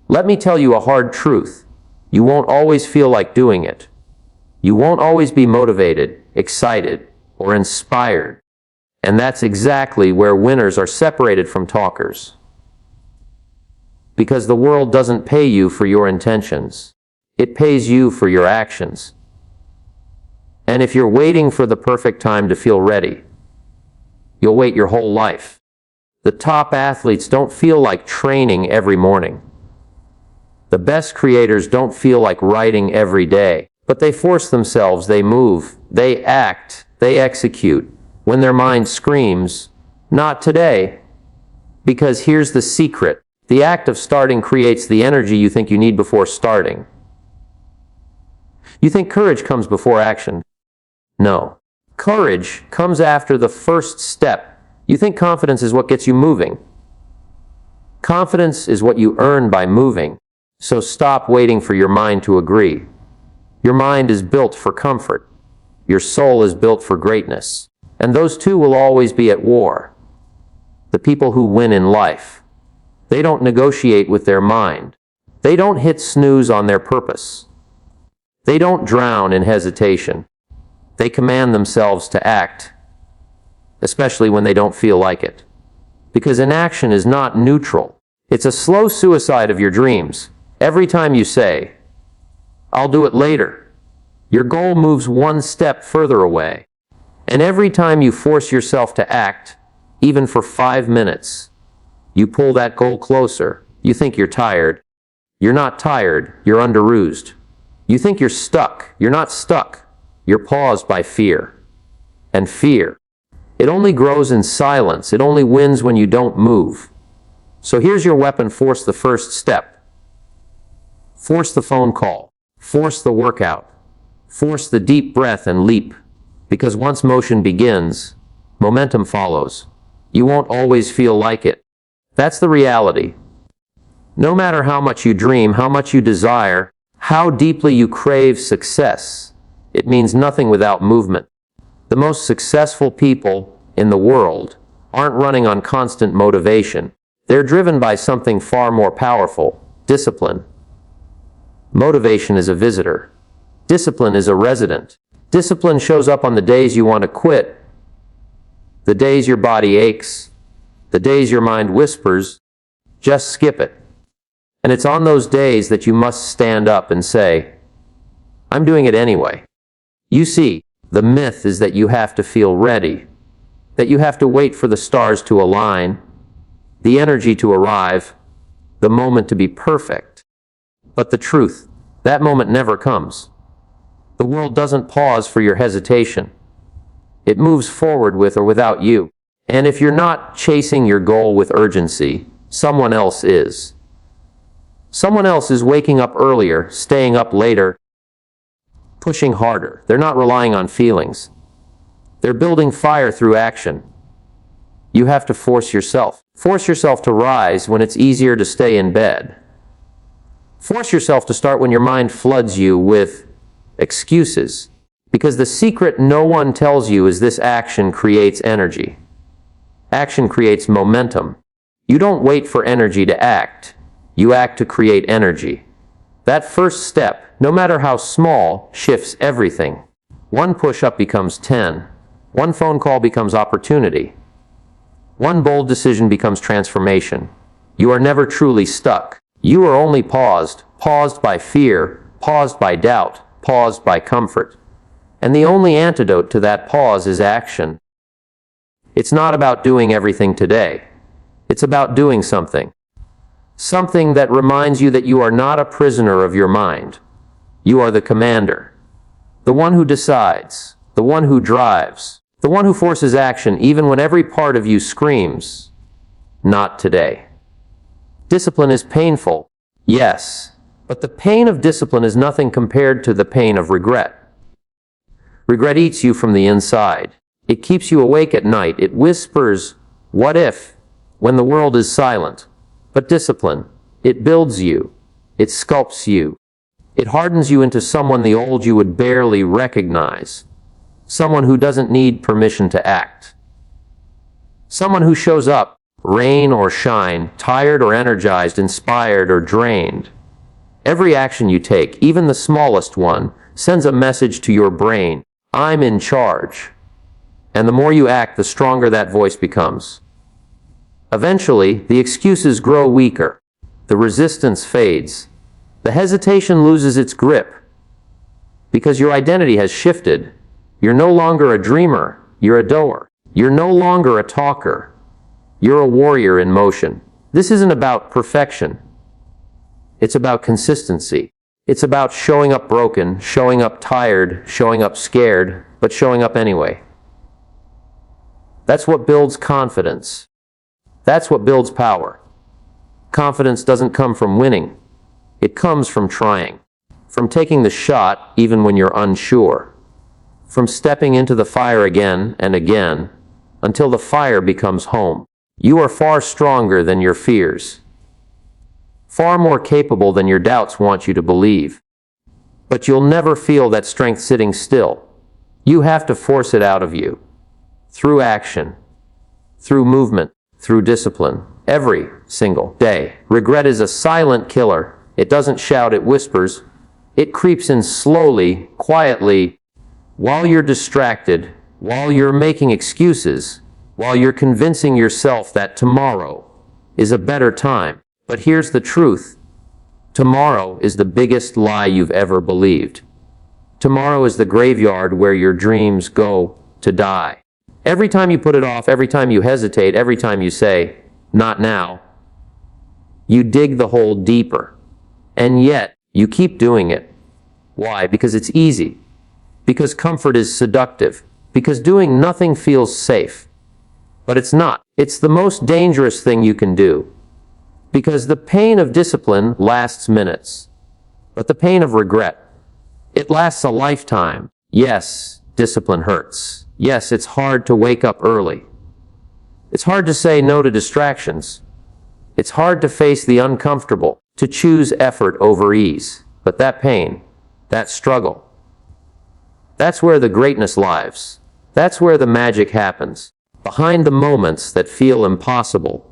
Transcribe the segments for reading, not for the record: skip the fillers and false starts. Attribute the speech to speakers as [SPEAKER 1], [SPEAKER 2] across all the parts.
[SPEAKER 1] Let me tell you a hard truth. You won't always feel like doing it. You won't always be motivated, excited, or inspired. And that's exactly where winners are separated from talkers. Because the world doesn't pay you for your intentions. It pays you for your actions. And if you're waiting for the perfect time to feel ready, you'll wait your whole life. The top athletes don't feel like training every morning. The best creators don't feel like writing every day, but they force themselves, they move, they act, they execute. When their mind screams, "Not today." Because here's the secret. The act of starting creates the energy you think you need before starting. You think courage comes before action. No. Courage comes after the first step. You think confidence is what gets you moving. Confidence is what you earn by moving. So stop waiting for your mind to agree. Your mind is built for comfort. Your soul is built for greatness. And those two will always be at war. The people who win in life, they don't negotiate with their mind. They don't hit snooze on their purpose. They don't drown in hesitation. They command themselves to act, especially when they don't feel like it. Because inaction is not neutral. It's a slow suicide of your dreams. Every time you say, "I'll do it later," your goal moves one step further away. And every time you force yourself to act, even for 5 minutes, you pull that goal closer. You think you're tired. You're not tired. You're underoozed. You think you're stuck. You're not stuck. You're paused by fear. And fear, it only grows in silence. It only wins when you don't move. So here's your weapon. Force the first step. Force the phone call. Force the workout. Force the deep breath and leap. Because once motion begins, momentum follows. You won't always feel like it. That's the reality. No matter how much you dream, how much you desire, how deeply you crave success, it means nothing without movement. The most successful people in the world aren't running on constant motivation. They're driven by something far more powerful: discipline. Motivation is a visitor. Discipline is a resident. Discipline shows up on the days you want to quit, the days your body aches, the days your mind whispers, "Just skip it." And it's on those days that you must stand up and say, "I'm doing it anyway." You see, the myth is that you have to feel ready, that you have to wait for the stars to align, the energy to arrive, the moment to be perfect. But the truth, that moment never comes. The world doesn't pause for your hesitation. It moves forward with or without you. And if you're not chasing your goal with urgency, someone else is. Someone else is waking up earlier, staying up later, pushing harder. They're not relying on feelings. They're building fire through action. You have to force yourself. Force yourself to rise when it's easier to stay in bed. Force yourself to start when your mind floods you with excuses. Because the secret no one tells you is this: action creates energy. Action creates momentum. You don't wait for energy to act. You act to create energy. That first step, no matter how small, shifts everything. One push-up becomes 10. One phone call becomes opportunity. One bold decision becomes transformation. You are never truly stuck. You are only paused by fear, paused by doubt, paused by comfort. And the only antidote to that pause is action. It's not about doing everything today. It's about doing something. Something that reminds you that you are not a prisoner of your mind. You are the commander. The one who decides. The one who drives. The one who forces action even when every part of you screams, "Not today." Discipline is painful, yes, but the pain of discipline is nothing compared to the pain of regret. Regret eats you from the inside. It keeps you awake at night. It whispers, "What if?" when the world is silent. But discipline, it builds you. It sculpts you. It hardens you into someone the old you would barely recognize. Someone who doesn't need permission to act. Someone who shows up Rain or shine, tired or energized, inspired or drained. Every action you take, even the smallest one, sends a message to your brain. I'm in charge. And the more you act, the stronger that voice becomes. Eventually, the excuses grow weaker. The resistance fades. The hesitation loses its grip. Because your identity has shifted. You're no longer a dreamer, you're a doer. You're no longer a talker. You're a warrior in motion. This isn't about perfection. It's about consistency. It's about showing up broken, showing up tired, showing up scared, but showing up anyway. That's what builds confidence. That's what builds power. Confidence doesn't come from winning. It comes from trying. From taking the shot even when you're unsure. From stepping into the fire again and again until the fire becomes home. You are far stronger than your fears. Far more capable than your doubts want you to believe. But you'll never feel that strength sitting still. You have to force it out of you. Through action. Through movement. Through discipline. Every single day. Regret is a silent killer. It doesn't shout, it whispers. It creeps in slowly, quietly, while you're distracted, while you're making excuses, while you're convincing yourself that tomorrow is a better time. But here's the truth. Tomorrow is the biggest lie you've ever believed. Tomorrow is the graveyard where your dreams go to die. Every time you put it off, every time you hesitate, every time you say, not now, you dig the hole deeper. And yet, you keep doing it. Why? Because it's easy. Because comfort is seductive. Because doing nothing feels safe. But it's not. It's the most dangerous thing you can do. Because the pain of discipline lasts minutes. But the pain of regret, it lasts a lifetime. Yes, discipline hurts. Yes, it's hard to wake up early. It's hard to say no to distractions. It's hard to face the uncomfortable, to choose effort over ease. But that pain, that struggle, that's where the greatness lives. That's where the magic happens. Behind the moments that feel impossible,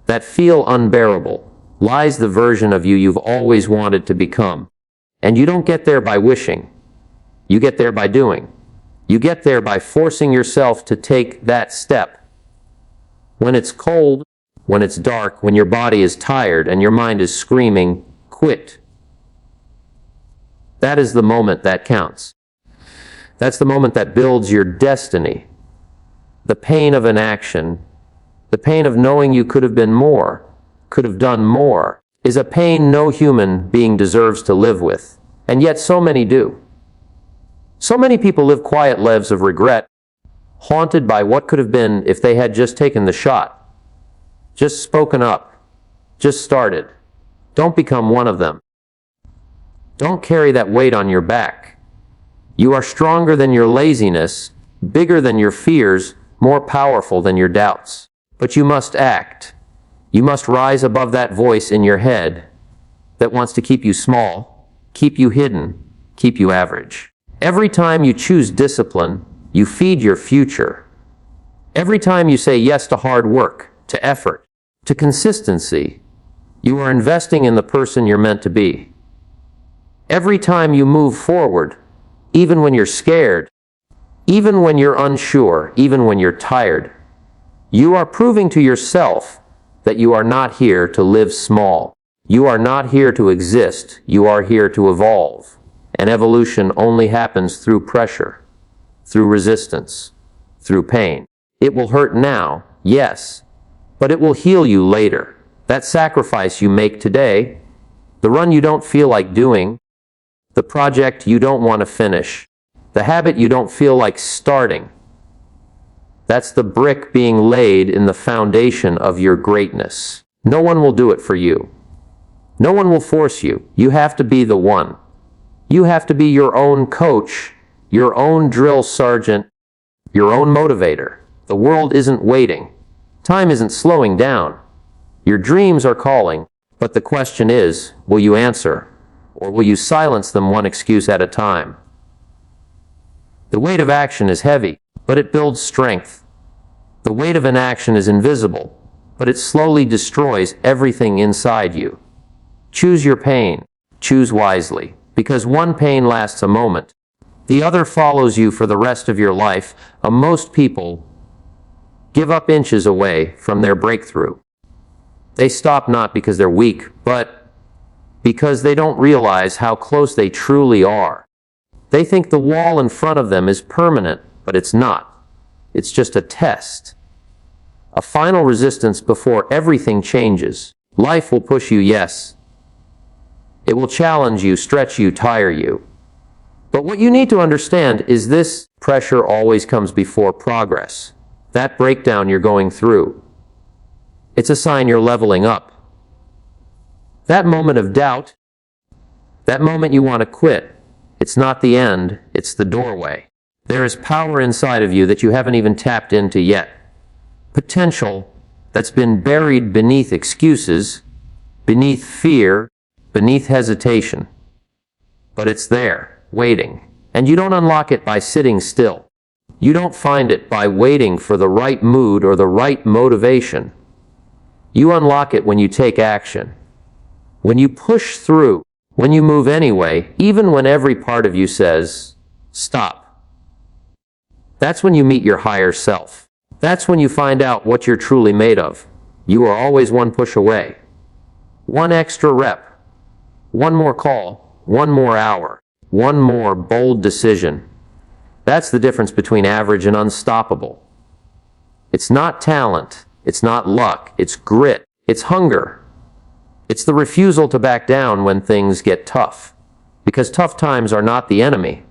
[SPEAKER 1] that feel unbearable, lies the version of you you've always wanted to become. And you don't get there by wishing. You get there by doing. You get there by forcing yourself to take that step. When it's cold, when it's dark, when your body is tired and your mind is screaming, quit. That is the moment that counts. That's the moment that builds your destiny. The pain of inaction, the pain of knowing you could have been more, could have done more, is a pain no human being deserves to live with. And yet so many do. So many people live quiet lives of regret, haunted by what could have been if they had just taken the shot, just spoken up, just started. Don't become one of them. Don't carry that weight on your back. You are stronger than your laziness, bigger than your fears, more powerful than your doubts. But you must act. You must rise above that voice in your head that wants to keep you small, keep you hidden, keep you average. Every time you choose discipline, you feed your future. Every time you say yes to hard work, to effort, to consistency, you are investing in the person you're meant to be. Every time you move forward, even when you're scared, even when you're unsure, even when you're tired, you are proving to yourself that you are not here to live small. You are not here to exist. You are here to evolve. And evolution only happens through pressure, through resistance, through pain. It will hurt now, yes, but it will heal you later. That sacrifice you make today, the run you don't feel like doing, the project you don't want to finish, the habit you don't feel like starting, that's the brick being laid in the foundation of your greatness. No one will do it for you. No one will force you. You have to be the one. You have to be your own coach, your own drill sergeant, your own motivator. The world isn't waiting. Time isn't slowing down. Your dreams are calling, but the question is, will you answer, or will you silence them one excuse at a time? The weight of action is heavy, but it builds strength. The weight of inaction is invisible, but it slowly destroys everything inside you. Choose your pain. Choose wisely, because one pain lasts a moment. The other follows you for the rest of your life. Most people give up inches away from their breakthrough. They stop not because they're weak, but because they don't realize how close they truly are. They think the wall in front of them is permanent, but it's not. It's just a test. A final resistance before everything changes. Life will push you, yes. It will challenge you, stretch you, tire you. But what you need to understand is this: pressure always comes before progress. That breakdown you're going through, it's a sign you're leveling up. That moment of doubt, that moment you want to quit, it's not the end, it's the doorway. There is power inside of you that you haven't even tapped into yet. Potential that's been buried beneath excuses, beneath fear, beneath hesitation. But it's there, waiting. And you don't unlock it by sitting still. You don't find it by waiting for the right mood or the right motivation. You unlock it when you take action. When you push through, when you move anyway, even when every part of you says, stop. That's when you meet your higher self. That's when you find out what you're truly made of. You are always one push away. One extra rep. One more call. One more hour. One more bold decision. That's the difference between average and unstoppable. It's not talent. It's not luck. It's grit. It's hunger. It's the refusal to back down when things get tough. Because tough times are not the enemy.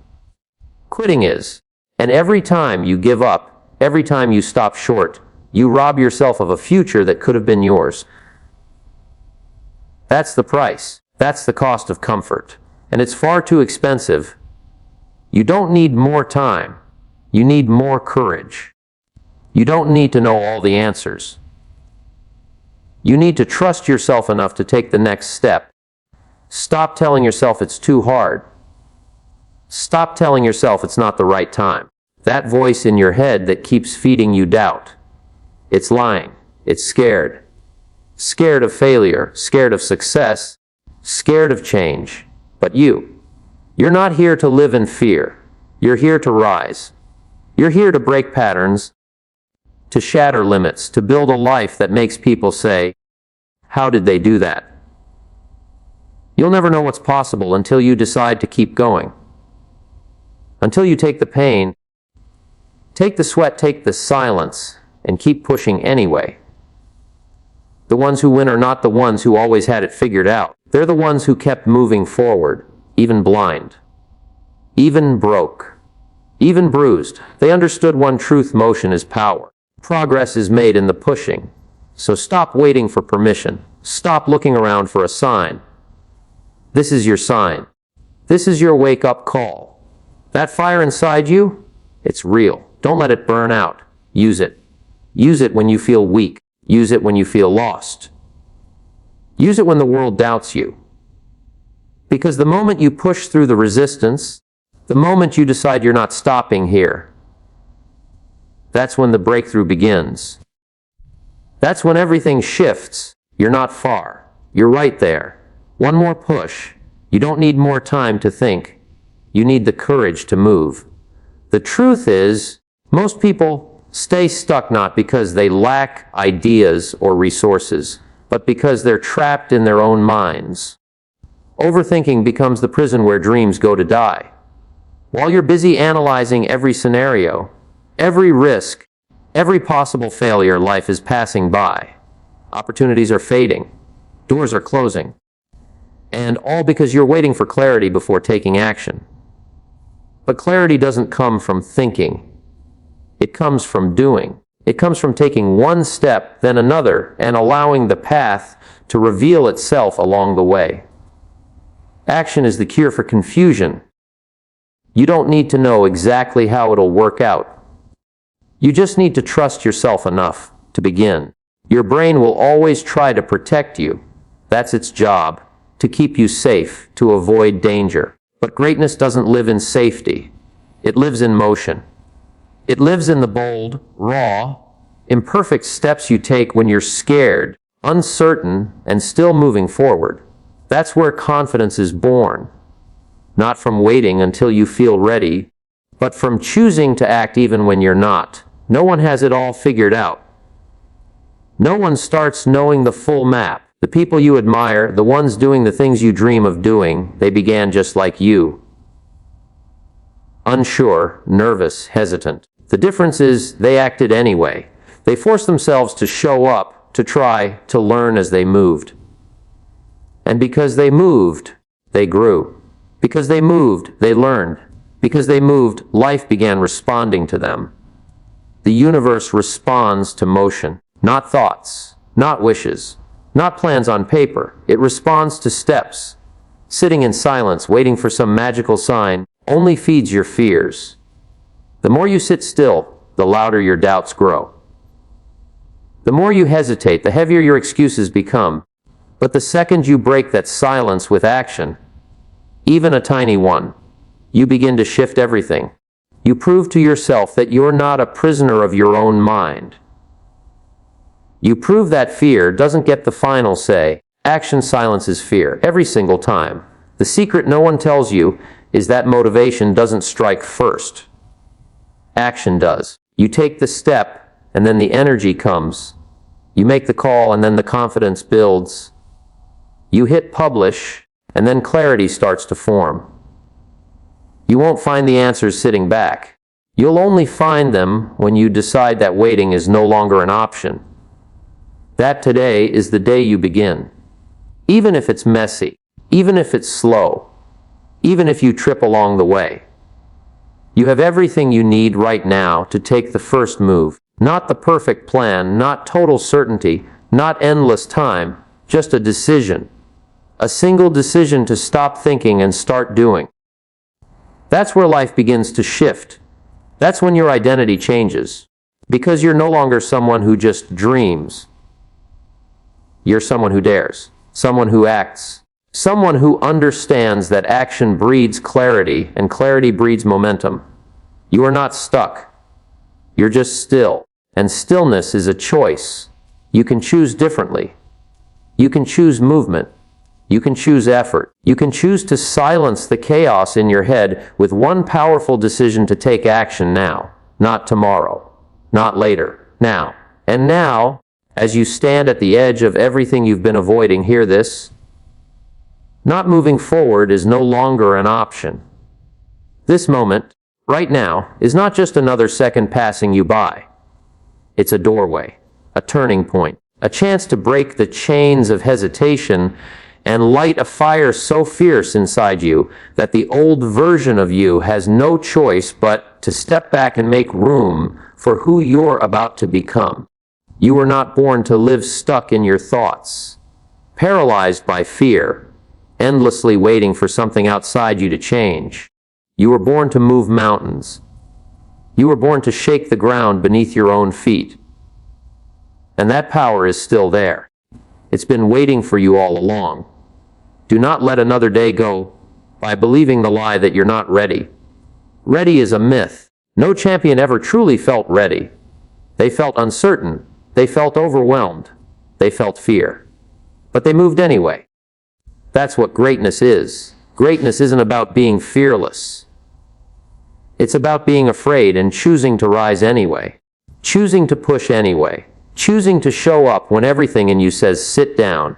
[SPEAKER 1] Quitting is. And every time you give up, every time you stop short, you rob yourself of a future that could have been yours. That's the price. That's the cost of comfort. And it's far too expensive. You don't need more time. You need more courage. You don't need to know all the answers. You need to trust yourself enough to take the next step. Stop telling yourself it's too hard. Stop telling yourself it's not the right time. That voice in your head that keeps feeding you doubt. It's lying. It's scared. Scared of failure, scared of success, scared of change. But you're not here to live in fear. You're here to rise. You're here to break patterns, to shatter limits, to build a life that makes people say, how did they do that? You'll never know what's possible until you decide to keep going. Until you take the pain, take the sweat, take the silence, and keep pushing anyway. The ones who win are not the ones who always had it figured out. They're the ones who kept moving forward, even blind, even broke, even bruised. They understood one truth: motion is power. Progress is made in the pushing. So stop waiting for permission. Stop looking around for a sign. This is your sign. This is your wake-up call. That fire inside you, it's real. Don't let it burn out. Use it. Use it when you feel weak. Use it when you feel lost. Use it when the world doubts you. Because the moment you push through the resistance, the moment you decide you're not stopping here, that's when the breakthrough begins. That's when everything shifts. You're not far. You're right there. One more push. You don't need more time to think. You need the courage to move. The truth is, most people stay stuck not because they lack ideas or resources, but because they're trapped in their own minds. Overthinking becomes the prison where dreams go to die. While you're busy analyzing every scenario, every risk, every possible failure, life is passing by. Opportunities are fading. Doors are closing. And all because you're waiting for clarity before taking action. But clarity doesn't come from thinking. It comes from doing. It comes from taking one step, then another, and allowing the path to reveal itself along the way. Action is the cure for confusion. You don't need to know exactly how it'll work out. You just need to trust yourself enough to begin. Your brain will always try to protect you. That's its job, to keep you safe, to avoid danger. But greatness doesn't live in safety. It lives in motion. It lives in the bold, raw, Imperfect steps you take when you're scared, uncertain, and still moving forward. That's where confidence is born. Not from waiting until you feel ready, but from choosing to act even when you're not. No one has it all figured out. No one starts knowing the full map. The people you admire, the ones doing the things you dream of doing, they began just like you. Unsure, nervous, hesitant. The difference is they acted anyway. They forced themselves to show up, to try, to learn as they moved. And because they moved, they grew. Because they moved, they learned. Because they moved, life began responding to them. The universe responds to motion, not thoughts, not wishes, not plans on paper. It responds to steps. Sitting in silence, waiting for some magical sign, only feeds your fears. The more you sit still, the louder your doubts grow. The more you hesitate, the heavier your excuses become. But the second you break that silence with action, even a tiny one, you begin to shift everything. You prove to yourself that you're not a prisoner of your own mind. You prove that fear doesn't get the final say. Action silences fear every single time. The secret no one tells you is that motivation doesn't strike first. Action does. You take the step, and then the energy comes. You make the call, and then the confidence builds. You hit publish, and then clarity starts to form. You won't find the answers sitting back. You'll only find them when you decide that waiting is no longer an option. That today is the day you begin. Even if it's messy, even if it's slow, even if you trip along the way. You have everything you need right now to take the first move. Not the perfect plan, not total certainty, not endless time, just a decision. A single decision to stop thinking and start doing. That's where life begins to shift. That's when your identity changes. Because you're no longer someone who just dreams. You're someone who dares. Someone who acts. Someone who understands that action breeds clarity, and clarity breeds momentum. You are not stuck. You're just still. And stillness is a choice. You can choose differently. You can choose movement. You can choose effort. You can choose to silence the chaos in your head with one powerful decision to take action now, not tomorrow, not later, now. And now, as you stand at the edge of everything you've been avoiding, hear this. Not moving forward is no longer an option. This moment, right now, is not just another second passing you by. It's a doorway, a turning point, a chance to break the chains of hesitation and light a fire so fierce inside you that the old version of you has no choice but to step back and make room for who you're about to become. You were not born to live stuck in your thoughts, paralyzed by fear, endlessly waiting for something outside you to change. You were born to move mountains. You were born to shake the ground beneath your own feet. And that power is still there. It's been waiting for you all along. Do not let another day go by believing the lie that you're not ready. Ready is a myth. No champion ever truly felt ready. They felt uncertain. They felt overwhelmed. They felt fear. But they moved anyway. That's what greatness is. Greatness isn't about being fearless. It's about being afraid and choosing to rise anyway. Choosing to push anyway. Choosing to show up when everything in you says sit down.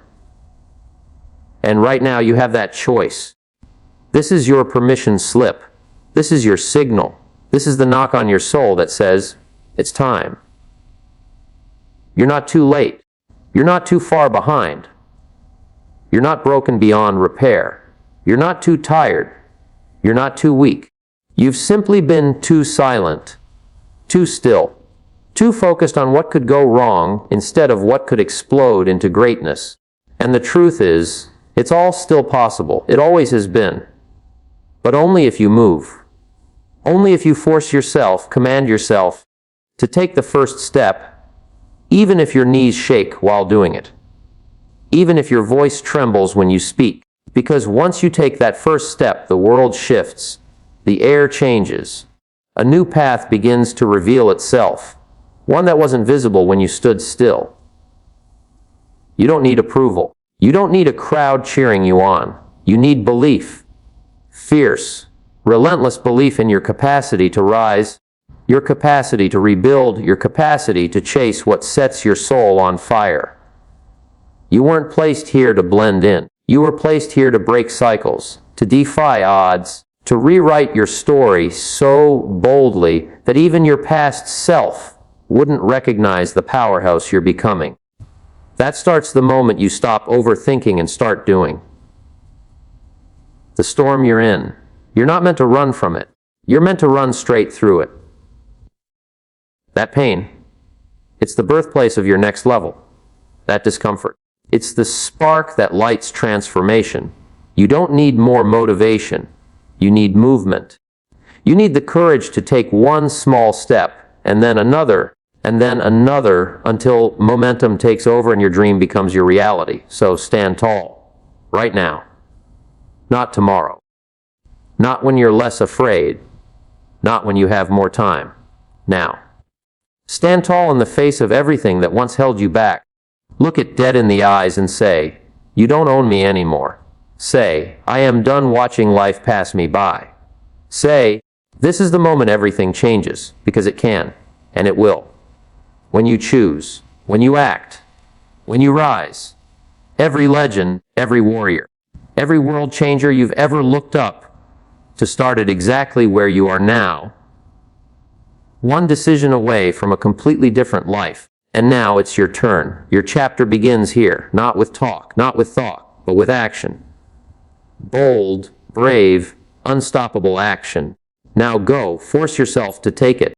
[SPEAKER 1] And right now you have that choice. This is your permission slip. This is your signal. This is the knock on your soul that says, it's time. You're not too late. You're not too far behind. You're not broken beyond repair. You're not too tired. You're not too weak. You've simply been too silent, too still, too focused on what could go wrong instead of what could explode into greatness. And the truth is, it's all still possible. It always has been. But only if you move. Only if you force yourself, command yourself, to take the first step, even if your knees shake while doing it. Even if your voice trembles when you speak. Because once you take that first step, the world shifts. The air changes. A new path begins to reveal itself. one that wasn't visible when you stood still. You don't need approval. You don't need a crowd cheering you on. You need belief. Fierce, relentless belief in your capacity to rise, your capacity to rebuild, your capacity to chase what sets your soul on fire. You weren't placed here to blend in. You were placed here to break cycles, to defy odds, to rewrite your story so boldly that even your past self wouldn't recognize the powerhouse you're becoming. That starts the moment you stop overthinking and start doing. The storm you're in, you're not meant to run from it. You're meant to run straight through it. That pain, it's the birthplace of your next level. That discomfort, it's the spark that lights transformation. You don't need more motivation. You need movement. You need the courage to take one small step, and then another, until momentum takes over and your dream becomes your reality. So stand tall, right now. Not tomorrow. Not when you're less afraid. Not when you have more time. Now. Stand tall in the face of everything that once held you back. Look it dead in the eyes and say, "You don't own me anymore." Say, "I am done watching life pass me by." Say, "This is the moment everything changes," because it can, and it will. When you choose, when you act, when you rise. Every legend, every warrior, every world changer you've ever looked up to started exactly where you are now. One decision away from a completely different life. And now it's your turn. Your chapter begins here, not with talk, not with thought, but with action. Bold, brave, unstoppable action. Now go, force yourself to take it.